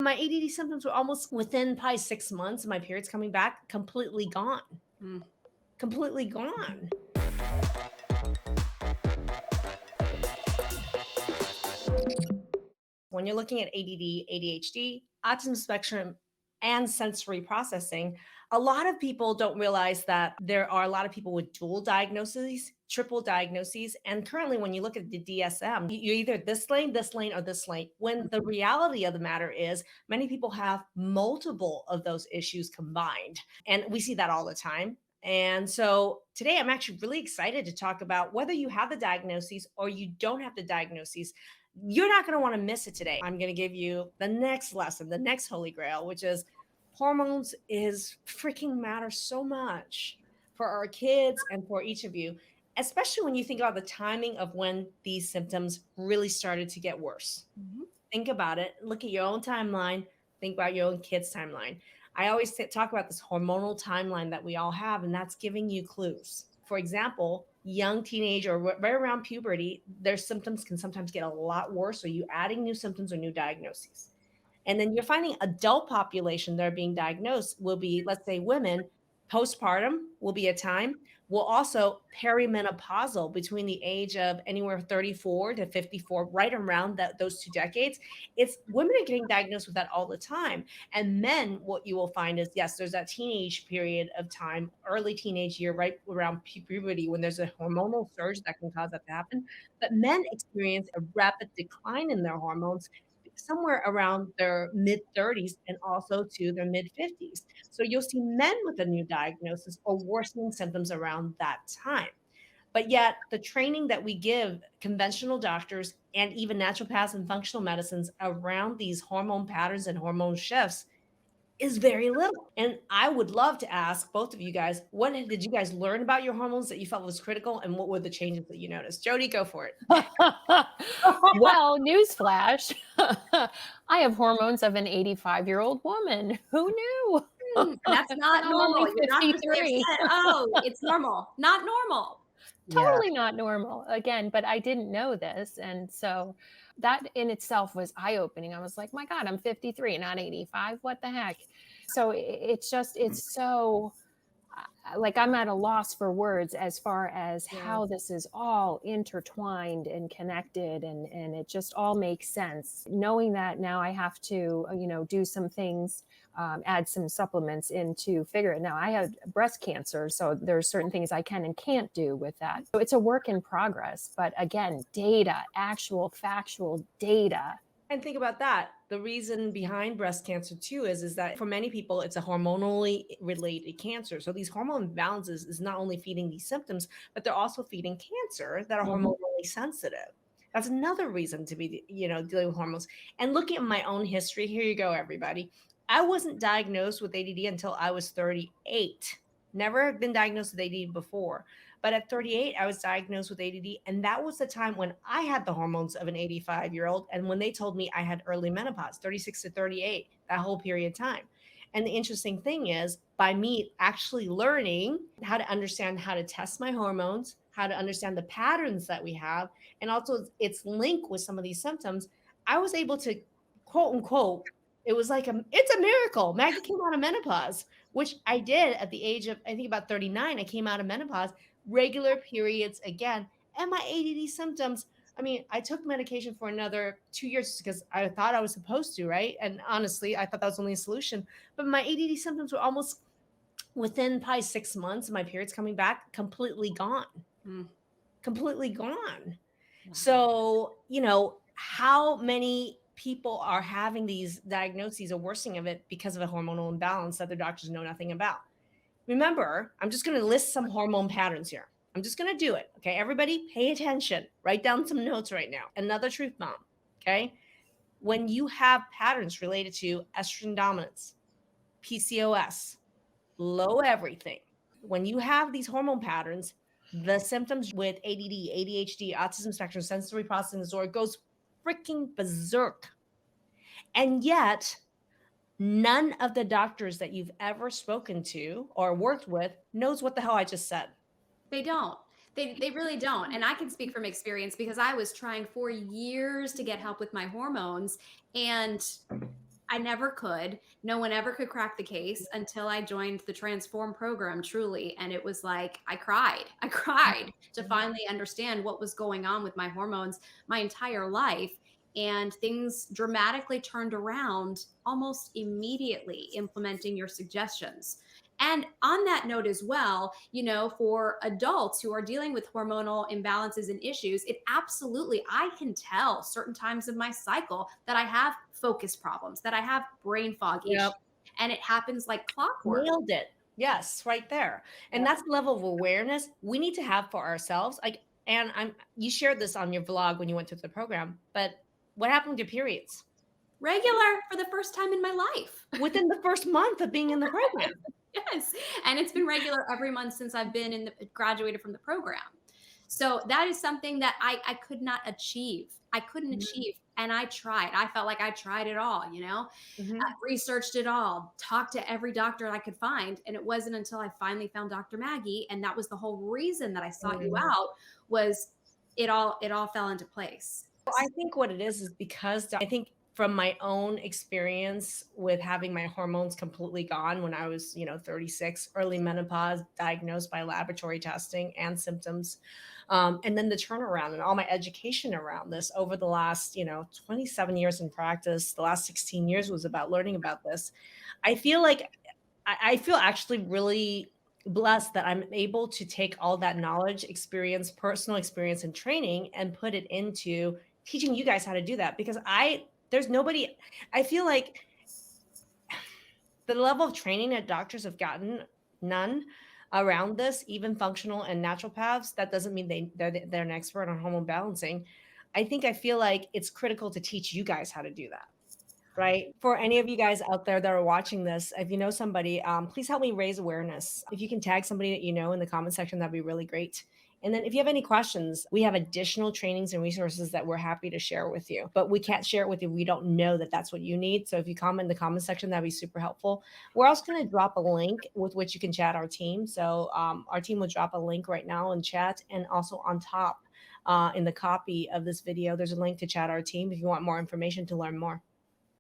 my ADD symptoms were almost within probably 6 months of my periods coming back, completely gone, Mm. completely gone. When you're looking at ADD, ADHD, autism spectrum, and sensory processing, a lot of people don't realize that there are a lot of people with dual diagnoses, triple diagnoses. And currently, when you look at the DSM, you're either this lane, or this lane. When the reality of the matter is, many people have multiple of those issues combined. And we see that all the time. And so today, I'm actually really excited to talk about whether you have the diagnoses or you don't have the diagnoses. You're not going to want to miss it today. I'm going to give you the next lesson, the next holy grail, which is hormones is freaking matter so much for our kids and for each of you, especially when you think about the timing of when these symptoms really started to get worse. Mhm. Think about it. Look at your own timeline. Think about your own kids' timeline. I always talk about this hormonal timeline that we all have, and that's giving you clues. For example, young teenage or right around puberty, their symptoms can sometimes get a lot worse. So you adding new symptoms or new diagnoses. And then you're finding adult population that are being diagnosed will be, let's say, women. Postpartum will be a time. Will also perimenopausal between the age of anywhere 34 to 54, right around those 2 decades. It's women are getting diagnosed with that all the time. And men, what you will find is, yes, there's that teenage period of time, early teenage year, right around puberty, when there's a hormonal surge that can cause that to happen. But men experience a rapid decline in their hormones somewhere around their mid 30s and also to their mid 50s. So you'll see men with a new diagnosis or worsening symptoms around that time. But yet, the training that we give conventional doctors and even naturopaths and functional medicines around these hormone patterns and hormone shifts is very little. And I would love to ask both of you guys, what did you guys learn about your hormones that you felt was critical, and what were the changes that you noticed? Jody, go for it. Well, newsflash. I have hormones of an 85-year-old woman. Who knew? That's not I'm only normal. You're not supposed to be 53. upset. Oh, it's normal. Not normal. Yeah. Totally not normal. Again, but I didn't know this. And so that in itself was eye-opening. I was like, my God, I'm 53, not 85. What the heck? So it's just, it's so like I'm at a loss for words as far as Yeah. how this is all intertwined and connected, and it just all makes sense. Knowing that now I have to, do some things, add some supplements in to figure it. Now I had breast cancer, so there's certain things I can and can't do with that. So it's a work in progress, but again, data, actual factual data. And think about that. The reason behind breast cancer too is that for many people it's a hormonally related cancer. So these hormone imbalances is not only feeding these symptoms, but they're also feeding cancer that are Mhm. hormonally sensitive. That's another reason to be, dealing with hormones. And looking at my own history, here you go, everybody. I wasn't diagnosed with ADD until I was 38. Never been diagnosed with ADD before. But at 38, I was diagnosed with ADD. And that was the time when I had the hormones of an 85-year-old. And when they told me I had early menopause, 36 to 38, that whole period of time. And the interesting thing is, by me actually learning how to understand how to test my hormones, how to understand the patterns that we have, and also its link with some of these symptoms, I was able to, quote unquote, it was like it's a miracle. Maggie came out of menopause, which I did at the age of, I think, about 39. I came out of menopause, regular periods again, and my ADD symptoms. I mean, I took medication for another 2 years because I thought I was supposed to, right? And honestly, I thought that was only a solution. But my ADD symptoms were almost within probably 6 months of my periods coming back, completely gone, Mm. completely gone. Wow. So, how many people are having these diagnoses or worsening of it because of a hormonal imbalance that their doctors know nothing about? Remember, I'm just going to list some hormone patterns here. I'm just going to do it. Okay. Everybody pay attention. Write down some notes right now. Another truth bomb. Okay. When you have patterns related to estrogen dominance, PCOS, low everything, when you have these hormone patterns, the symptoms with ADD, ADHD, autism spectrum, sensory processing disorder goes freaking berserk. And yet, none of the doctors that you've ever spoken to or worked with knows what the hell I just said. They don't. They really don't. And I can speak from experience because I was trying for years to get help with my hormones, and I never could. No one ever could crack the case until I joined the Transform program, truly. And it was like, I cried. I cried to finally understand what was going on with my hormones my entire life. And things dramatically turned around almost immediately implementing your suggestions. And on that note as well, for adults who are dealing with hormonal imbalances and issues, it absolutely, I can tell certain times of my cycle that I have focus problems, that I have brain fog issues, Yep. and it happens like clockwork. Nailed it. Yes, right there. And Yep. that's the level of awareness we need to have for ourselves. Like, and you shared this on your vlog when you went through the program, but what happened with your periods Regular for the first time in my life. within the first month of being in the program? Yes. And it's been regular every month since I've been graduated from the program. So that is something that I could not achieve. I couldn't Mhm. achieve. And I tried. I felt like I tried it all, Mhm. researched it all, talked to every doctor I could find. And it wasn't until I finally found Dr. Maggie. And that was the whole reason that I sought you Mm. out, was it all fell into place. I think what it is because I think from my own experience with having my hormones completely gone when I was, 36, early menopause, diagnosed by laboratory testing and symptoms, and then the turnaround and all my education around this over the last, 27 years in practice, the last 16 years was about learning about this. I feel like I feel actually really blessed that I'm able to take all that knowledge, experience, personal experience, and training and put it into teaching you guys how to do that because there's nobody. I feel like the level of training that doctors have gotten, none around this, even functional and naturopaths, that doesn't mean they're an expert on hormone balancing. I feel like it's critical to teach you guys how to do that. Right. For any of you guys out there that are watching this, if you know somebody, please help me raise awareness. If you can tag somebody that you know in the comment section, that'd be really great. And then if you have any questions, we have additional trainings and resources that we're happy to share with you, but we can't share it with you. We don't know that that's what you need. So if you comment in the comment section, that'd be super helpful. We're also going to drop a link with which you can chat our team. So our team will drop a link right now in chat, and also on top in the copy of this video, there's a link to chat our team if you want more information to learn more.